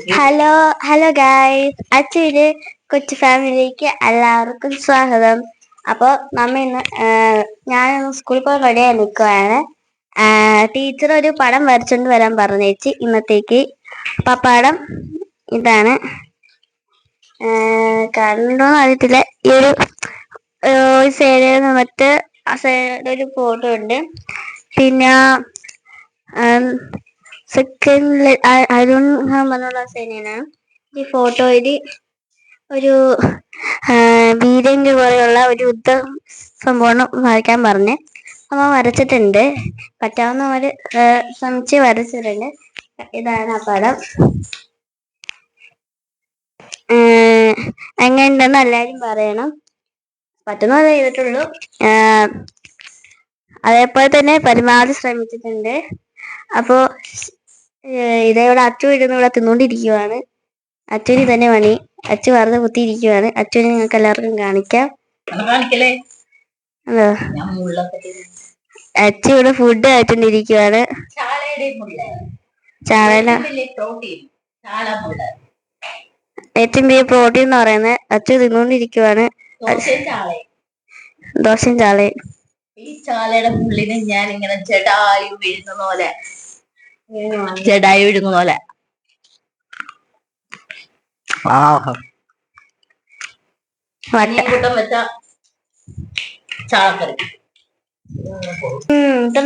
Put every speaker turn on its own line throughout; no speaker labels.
Hello hello guys, അച്ഛൻ്റെ കൊച്ചു ഫാമിലിയിലേക്ക് എല്ലാവർക്കും സ്വാഗതം. അപ്പോൾ ഞാൻ സ്കൂളിൽ പോയി റെഡിയായി നിൽക്കുകയാണ്. ടീച്ചർ ഒരു പടം വരച്ചോണ്ട് വരാൻ പറഞ്ഞേച്ച് ഇന്നത്തേക്ക്. അപ്പം ആ പടം ഇതാണ്. കണ്ടോന്ന് അറിയത്തില്ല. ഈ ഒരു സൈഡിൽ നിന്നിട്ട് ആ സൈഡിൽ ഒരു ഫോട്ടോ ഉണ്ട്. പിന്നെ സെക്കൻഡിൽ അരുൺ പറഞ്ഞുള്ള സൈനാണ് ഈ ഫോട്ടോയിൽ. ഒരു ബീരങ്കി പോലെയുള്ള ഒരു യുദ്ധ സംഭവം വരയ്ക്കാൻ പറഞ്ഞ് അമ്മ വരച്ചിട്ടുണ്ട്. പറ്റാവുന്നവര് ശ്രമിച്ച് വരച്ചിട്ടുണ്ട്. ഇതാണ് ആ പടം. എങ്ങനെയുണ്ടെന്ന് എല്ലാവരും പറയണം. പറ്റുന്നത് ചെയ്തിട്ടുള്ളൂ. അതേപോലെ തന്നെ പരമാവധി ശ്രമിച്ചിട്ടുണ്ട്. അപ്പോ ഇതേവിടെ അച്ചു ഇരുന്ന് ഇവിടെ തിന്നുകൊണ്ടിരിക്കുവാണ്. അച്ഛന് തന്നെ പണി. അച്ചു വെറുതെ കുത്തിയിരിക്കുവാണ്. അച്ഛനെ നിങ്ങൾക്ക് എല്ലാവർക്കും കാണിക്കാം. അച്ചു ഇവിടെ ഫുഡ് കഴിച്ചോണ്ടിരിക്കുവാണ്. ഏറ്റവും വലിയ പ്രോട്ടീൻ എന്ന് പറയുന്നത് അച്ചു തിന്നുകൊണ്ടിരിക്കുവാണ്. ദോശയും ചാളയും.
ഈ ചാളയുടെ പുള്ളിന് ഞാൻ ഇങ്ങനെ ജഡായു വിഴുങ്ങുന്ന പോലെ
ഇത്ര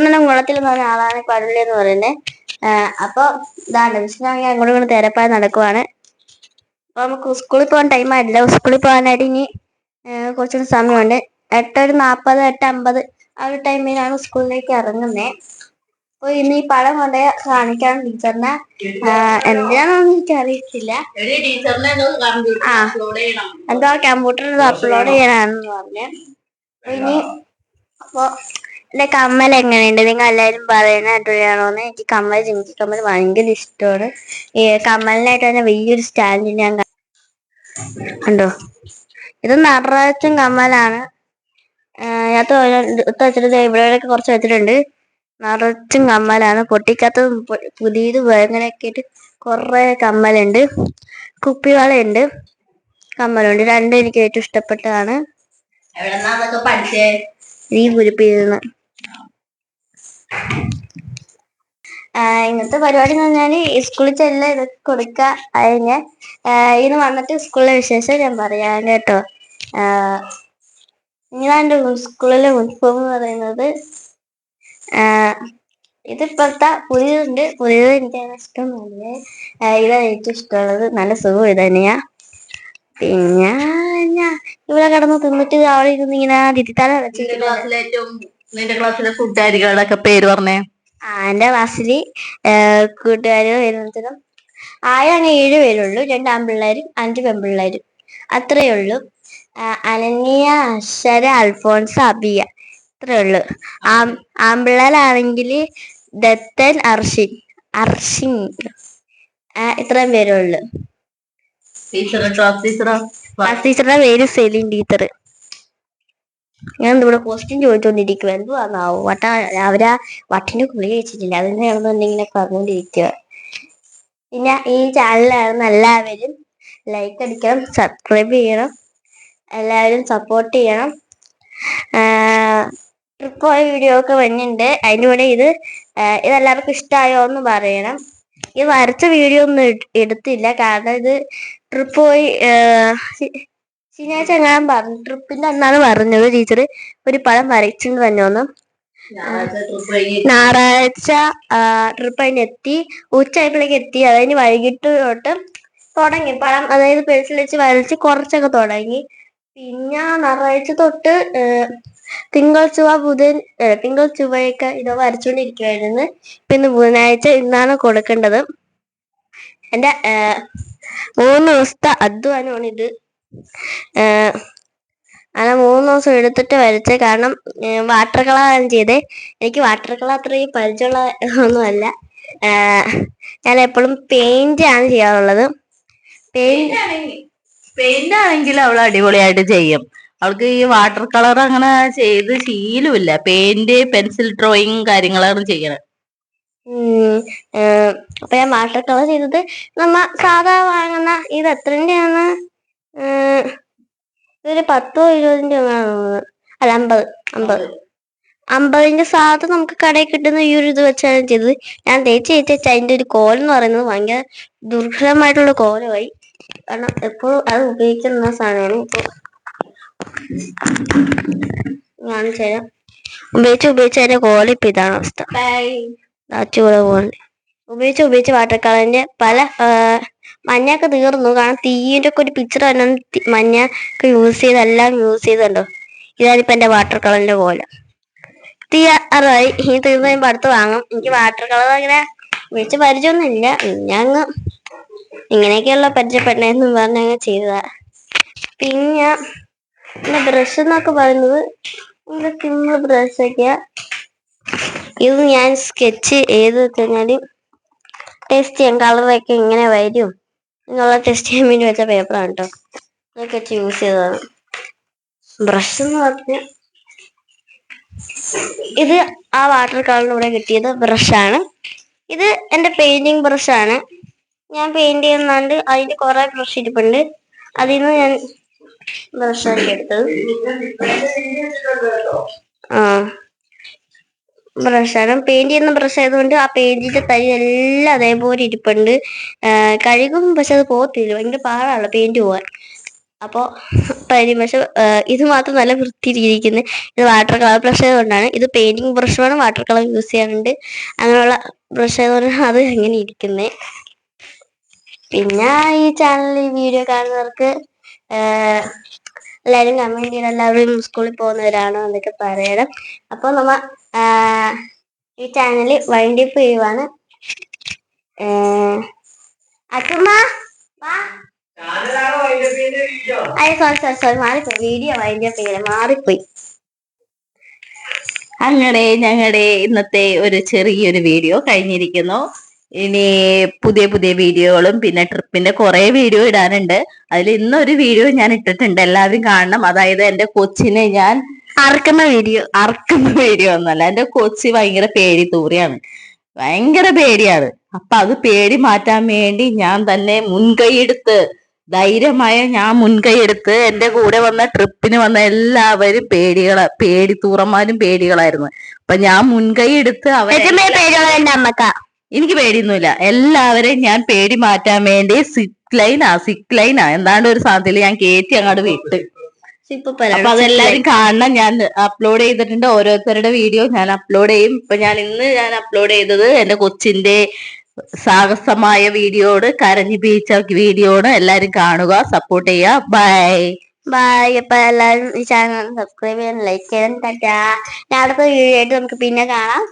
നല്ല ഗുണത്തിൽ പറഞ്ഞ ആളാണ് കടലി എന്ന് പറയുന്നത്. അപ്പൊ ഇതാണ് വിഷ്ണു അങ്ങോട്ടും ഇങ്ങോട്ട് തിരപ്പായി നടക്കുവാണ്. അപ്പൊ നമുക്ക് സ്കൂളിൽ പോകാൻ ടൈം ആയിട്ടില്ല. സ്കൂളിൽ പോകാനായിട്ട് ഇനി കുറച്ചുകൂടി സമയമുണ്ട്. 8:40 8:50 ആ ഒരു ടൈമിലാണ് സ്കൂളിലേക്ക് ഇറങ്ങുന്നത്. അപ്പൊ ഇന്ന് ഈ പടം കൊണ്ട് കാണിക്കാൻ ടീച്ചറിനെ എന്തിനാണെന്ന് എനിക്ക് അറിയത്തില്ല. എന്തോ കമ്പ്യൂട്ടറിൽ അപ്ലോഡ് ചെയ്യാനാണെന്ന് പറഞ്ഞ്. ഇനി അപ്പൊ എന്റെ കമ്മൽ എങ്ങനെയുണ്ട് നിങ്ങൾ എല്ലാവരും പറയുന്നത് അടിപൊളിയാണോന്ന്. എനിക്ക് ജിമിക്കി കമ്മൽ ഭയങ്കര ഇഷ്ടമാണ്. ഈ കമ്മലിനായിട്ട് തന്നെ വലിയൊരു സ്റ്റാൻഡ് ഞാൻ കണ്ടോ. ഇത് നിറച്ചും കമ്മലാണ്. വെച്ചിട്ട് ഇവിടെയൊക്കെ കുറച്ച് വെച്ചിട്ടുണ്ട്. നിറച്ചും കമ്മലാണ്. പൊട്ടിക്കാത്തതും പുതിയതും അങ്ങനെയൊക്കെ ആയിട്ട് കുറെ കമ്മലുണ്ട്. കുപ്പിവളയുണ്ട്, കമ്മലുണ്ട്. രണ്ടും എനിക്ക് ഏറ്റവും ഇഷ്ടപ്പെട്ടതാണ്. ഈ പുരിപ്പിന്ന് ഇന്നത്തെ പരിപാടി എന്ന് പറഞ്ഞാല് സ്കൂളിൽ ചെല്ലാം ഇതൊക്കെ കൊടുക്ക. അതിന് ഇന്ന് വന്നിട്ട് സ്കൂളിലെ വിശേഷം ഞാൻ പറയാം കേട്ടോ. ഇങ്ങനെ സ്കൂളിലെ യൂണിഫോം എന്ന് പറയുന്നത് ഇതിപ്പോഴത്തെ പുതിയതുണ്ട്. പുതിയത് എനിക്കങ്ങനെ ഇഷ്ടമൊന്നുമില്ല. ഇതാണ് ഏറ്റവും ഇഷ്ടമുള്ളത്. നല്ല സുഖം ഇത് തന്നെയാ. പിന്നെ ഞാൻ ഇവിടെ കിടന്ന് തിന്നിട്ട് അവിടെ ഇരുന്ന് ഇങ്ങനെ തിരിത്താല
പേര് പറഞ്ഞേ.
എന്റെ ക്ലാസ്സില് കൂട്ടുകാര് വരുന്നതിനും 7 പേരുള്ളൂ. 2 ആൺപിള്ളേരും 5 പെൺപിള്ളേരും, അത്രയേ ഉള്ളൂ. അനന്യ, അക്ഷര, അൽഫോൺസ്, അബിയ, ഇത്രയേ ഉള്ളൂ. ആൺപിള്ളേരാണെങ്കിൽ ദത്തൻ, അർഷിൻ ഇത്രയും പേരേ ഉള്ളൂ. ക്ലാസ് ടീച്ചറുടെ പേര് സെലിൻ ടീച്ചർ. ഞാൻ ഇവിടെ ക്വസ്റ്റ്യൻ ചോദിച്ചോണ്ടിരിക്കുക. എന്തുവാന്നാവോ അവരാ വട്ടിന്റെ കുളി കഴിച്ചിട്ടില്ല. അതിന്റെ എന്തെങ്കിലും പറഞ്ഞോണ്ടിരിക്കുക. പിന്നെ ഈ ചാനലായിരുന്ന എല്ലാവരും ലൈക്ക് അടിക്കണം, സബ്സ്ക്രൈബ് ചെയ്യണം, എല്ലാവരും സപ്പോർട്ട് ചെയ്യണം. ട്രിപ്പ് പോയ വീഡിയോ ഒക്കെ വരുന്നുണ്ട്. അതിൻ്റെ കൂടെ ഇതെല്ലാവർക്കും ഇഷ്ടമായോ എന്ന് പറയണം. ഈ വരച്ച വീഡിയോ ഒന്നും എടുത്തില്ല. കാരണം ഇത് ട്രിപ്പ് പോയി ശനിയാഴ്ച എങ്ങാനും പറഞ്ഞു. ട്രിപ്പിന്റെ അന്നാണ് പറഞ്ഞത് ടീച്ചർ ഒരു പടം വരച്ചിട്ട് തന്നോന്ന്. ഞായറാഴ്ച ട്രിപ്പ് അതിന് എത്തി. ഉച്ചയായപ്പോഴേക്ക് എത്തി. അതിന് വൈകിട്ട് തൊട്ട് തുടങ്ങി പടം. അതായത് പെൻസിൽ വെച്ച് വരച്ച് കുറച്ചൊക്കെ തുടങ്ങി. പിന്നെ ഞായറാഴ്ച തൊട്ട് തിങ്കൾ ചൊവ്വയൊക്കെ ഇത് വരച്ചുകൊണ്ടിരിക്കുവായിരുന്നു. പിന്നെ ബുധനാഴ്ച ഇന്നാണ് കൊടുക്കേണ്ടത്. എൻ്റെ 3 ദിവസത്തെ അധ്വാനമാണ് ഇത്. അങ്ങനെ 3 ദിവസം എടുത്തിട്ട് വരച്ചേ. കാരണം വാട്ടർ കളറാണ് ചെയ്തേ. എനിക്ക് വാട്ടർ കളർ അത്രയും പരിചയമുള്ള ഒന്നുമല്ല. ഞാൻ എപ്പോഴും പെയിന്റ് ആണ് ചെയ്യാറുള്ളത്.
പെയിന്റ് ആണെങ്കിൽ അവൾ അടിപൊളിയായിട്ട് ചെയ്യും. അവൾക്ക് ഈ വാട്ടർ കളർ അങ്ങനെ ചെയ്ത് ശീലമില്ല. പെയിന്റ്, പെൻസിൽ ഡ്രോയിങ് കാര്യങ്ങളാണ് ചെയ്യണത്.
അപ്പൊ ഞാൻ വാട്ടർ കളർ ചെയ്തത് നമ്മ സാധാ വാങ്ങുന്ന ഇത് എത്രൻ്റെയാണ്? ഇതൊരു 10-20 തോന്നുന്നത്. അല്ല 50 സാധനം നമുക്ക് കടയിൽ കിട്ടുന്ന ഈ ഒരു ഇത് വെച്ചാണ് ചെയ്തത്. ഞാൻ തേച്ച് അതിന്റെ ഒരു കോലം എന്ന് പറയുന്നത് ഭയങ്കര ദുർഘടമായിട്ടുള്ള കോലമായി. കാരണം എപ്പോഴും അത് ഉപയോഗിക്കുന്ന സാധനമാണ്. ഇപ്പൊ ഞാൻ ചെയ്യാം ഉപയോഗിച്ച് അതിന്റെ കോലം ഇപ്പൊ ഇതാണ് അവസ്ഥ. ചൂടെ പോലെ ഉപയോഗിച്ച് വാട്ടർ കളറിന്റെ പല മഞ്ഞൊക്കെ തീർന്നു. കാരണം തീന്റെ ഒക്കെ ഒരു പിക്ചർ തന്നെ മഞ്ഞ ഒക്കെ യൂസ് ചെയ്തുണ്ടോ. ഇതാണിപ്പോ എന്റെ വാട്ടർ കളറിന്റെ കോലം. തീ അറിയായി ഈ തീർന്ന് കഴിയുമ്പോ അടുത്ത് വാങ്ങും. എനിക്ക് വാട്ടർ കളർ അങ്ങനെ വിളിച്ച് പരിചയമൊന്നുമില്ല. ഞാൻ ഇങ്ങനെയൊക്കെയുള്ള പരിചയപ്പെടണമെന്നും പറഞ്ഞങ്ങ് ചെയ്തതാ. പിന്നെ ബ്രഷ് എന്നൊക്കെ പറയുന്നത് സിമ്പിൾ ബ്രഷൊക്കെയാ. ഇത് ഞാൻ സ്കെച്ച് ചെയ്ത് വെച്ചുകഴിഞ്ഞാല് ടെസ്റ്റ് ചെയ്യാം കളറൊക്കെ ഇങ്ങനെ വരും എന്നുള്ള ടെസ്റ്റ് ചെയ്യാൻ വേണ്ടി വെച്ച പേപ്പറാണ് കേട്ടോ. അതൊക്കെ വെച്ച് യൂസ് ചെയ്തതാണ്. ബ്രഷ് എന്ന് പറഞ്ഞ ഇത് ആ വാട്ടർ കളറിലൂടെ കിട്ടിയത് ബ്രഷാണ്. ഇത് എന്റെ പെയിന്റിങ് ബ്രഷാണ്. ഞാൻ പെയിന്റ് ചെയ്യുന്നുണ്ട്. അതിന്റെ കുറെ ബ്രഷ് ഇരിപ്പുണ്ട്. അതിൽ നിന്ന് ഞാൻ ബ്രഷാക്കി എടുത്തത്. ബ്രഷാണ്. പെയിന്റ് ചെയ്യുന്ന ബ്രഷ് ആയതുകൊണ്ട് ആ പെയിന്റിന്റെ തരി എല്ലാം അതേപോലെ ഇരിപ്പുണ്ട്. കഴുകും പക്ഷെ അത് പോകത്തില്ല. ഭയങ്കര പാടാണല്ലോ പെയിന്റ് പോവാൻ. അപ്പൊ പക്ഷെ ഇത് മാത്രം നല്ല വൃത്തിയിരിക്കുന്നത്. ഇത് വാട്ടർ കളർ ബ്രഷ് ആയതുകൊണ്ടാണ്. ഇത് പെയിന്റിങ് ബ്രഷാണ്. വാട്ടർ കളർ യൂസ് ചെയ്യാറുണ്ട്. അങ്ങനെയുള്ള ബ്രഷ് ആയതുകൊണ്ടാണ് അത് എങ്ങനെ ഇരിക്കുന്നത്. പിന്നെ ഈ ചാനലിൽ ഈ വീഡിയോ കാണുന്നവർക്ക് എല്ലാവരും കമന്റ് ചെയ്യണം. എല്ലാവരും സ്കൂളിൽ പോകുന്നവരാണോ എന്നൊക്കെ പറയണം. അപ്പൊ നമ്മ ഈ ചാനൽ വൈൻഡപ്പ് ചെയ്യുവാണ്. അച്ഛമ്മ സോറി മാറിപ്പോയി. വീഡിയോ വൈൻഡപ്പ് ചെയ്യണം മാറിപ്പോയി.
അങ്ങനെ ഞങ്ങളുടെ ഇന്നത്തെ ഒരു ചെറിയൊരു വീഡിയോ കഴിഞ്ഞിരിക്കുന്നു. ഇനി പുതിയ വീഡിയോകളും പിന്നെ ട്രിപ്പിന്റെ കുറെ വീഡിയോ ഇടാനുണ്ട്. അതിൽ ഇന്നൊരു വീഡിയോ ഞാൻ ഇട്ടിട്ടുണ്ട്, എല്ലാവരും കാണണം. അതായത് എന്റെ കൊച്ചിനെ ഞാൻ അറക്കുന്ന വീഡിയോ ഒന്നല്ല. എന്റെ കൊച്ചി ഭയങ്കര പേടി തൂറിയാണ്, ഭയങ്കര പേടിയാണ്. അപ്പൊ അത് പേടി മാറ്റാൻ വേണ്ടി ഞാൻ തന്നെ ധൈര്യമായ ഞാൻ മുൻകൈയെടുത്ത് എന്റെ കൂടെ വന്ന ട്രിപ്പിന് വന്ന എല്ലാവരും പേടി തൂറന്മാരും പേടികളായിരുന്നു. അപ്പൊ ഞാൻ മുൻകൈ എടുത്ത് എനിക്ക് പേടിയൊന്നുമില്ല. എല്ലാവരെയും ഞാൻ പേടി മാറ്റാൻ വേണ്ടി സിക്ക് ലൈനാ എന്താണ്ട് ഒരു സാധനത്തിൽ ഞാൻ കയറ്റി അങ്ങോട്ട് വിട്ട്. അപ്പൊ അതെല്ലാരും കാണണം. ഞാൻ അപ്ലോഡ് ചെയ്തിട്ടുണ്ട്. ഓരോരുത്തരുടെ വീഡിയോ ഞാൻ അപ്ലോഡ് ചെയ്യും. ഇപ്പൊ ഇന്ന് ഞാൻ അപ്ലോഡ് ചെയ്തത് എന്റെ കൊച്ചിന്റെ സാഹസമായ വീഡിയോട്, കരഞ്ഞു പീച്ച വീഡിയോട്. എല്ലാരും കാണുക, സപ്പോർട്ട് ചെയ്യുക. ബൈ.
അപ്പൊ എല്ലാവരും ഈ ചാനൽ സബ്സ്ക്രൈബ് ചെയ്യാൻ, ലൈക്ക് ചെയ്യാൻ. ടാറ്റാ. ഞാൻ അടുത്ത വീഡിയോ ആയിട്ട് നമുക്ക് പിന്നെ കാണാം.